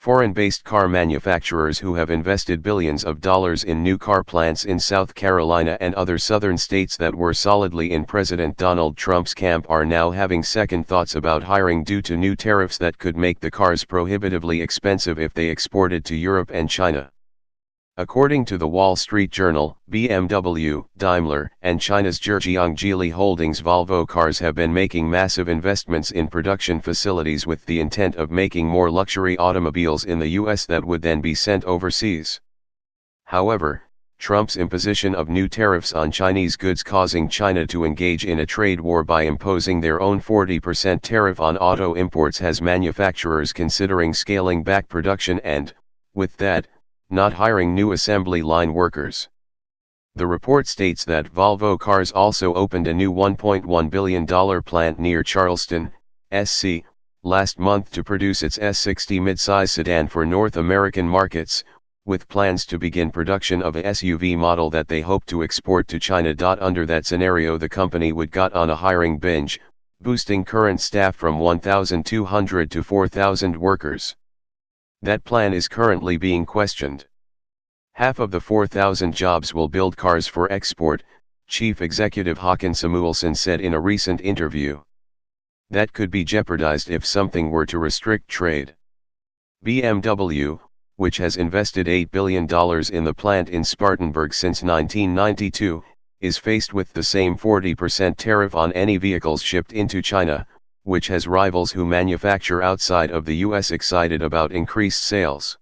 Foreign-based car manufacturers who have invested billions of dollars in new car plants in South Carolina and other southern states that were solidly in President Donald Trump's camp are now having second thoughts about hiring due to new tariffs that could make the cars prohibitively expensive if they exported to Europe and China. According to the Wall Street Journal, BMW, Daimler, and China's Zhejiang Geely Holdings Volvo cars have been making massive investments in production facilities with the intent of making more luxury automobiles in the US that would then be sent overseas. However, Trump's imposition of new tariffs on Chinese goods causing China to engage in a trade war by imposing their own 40% tariff on auto imports has manufacturers considering scaling back production and, with that, not hiring new assembly line workers. The report states that Volvo Cars also opened a new $1.1 billion plant near Charleston, SC, last month to produce its S60 midsize sedan for North American markets, with plans to begin production of a SUV model that they hope to export to China. Under that scenario, the company would get on a hiring binge, boosting current staff from 1,200 to 4,000 workers. That plan is currently being questioned. Half of the 4,000 jobs will build cars for export, Chief Executive Håkan Samuelsson said in a recent interview. That could be jeopardized if something were to restrict trade. BMW, which has invested $8 billion in the plant in Spartanburg since 1992, is faced with the same 40% tariff on any vehicles shipped into China, which has rivals who manufacture outside of the US excited about increased sales.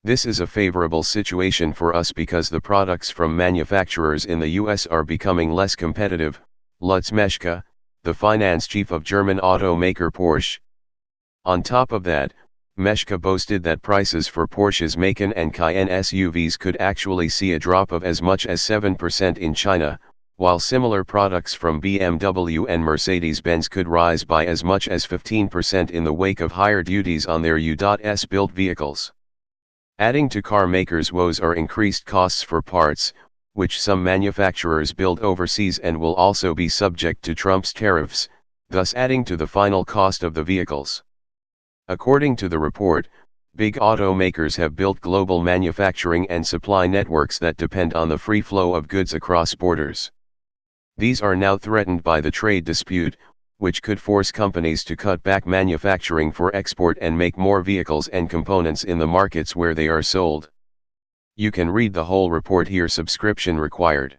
This is a favorable situation for us because the products from manufacturers in the US are becoming less competitive, Lutz Meschke, the finance chief of German automaker Porsche. On top of that, Meschke boasted that prices for Porsche's Macan and Cayenne SUVs could actually see a drop of as much as 7% in China, while similar products from BMW and Mercedes-Benz could rise by as much as 15% in the wake of higher duties on their U.S.-built vehicles. Adding to car makers' woes are increased costs for parts, which some manufacturers build overseas and will also be subject to Trump's tariffs, thus adding to the final cost of the vehicles. According to the report, big automakers have built global manufacturing and supply networks that depend on the free flow of goods across borders. These are now threatened by the trade dispute, which could force companies to cut back manufacturing for export and make more vehicles and components in the markets where they are sold. You can read the whole report here. Subscription required.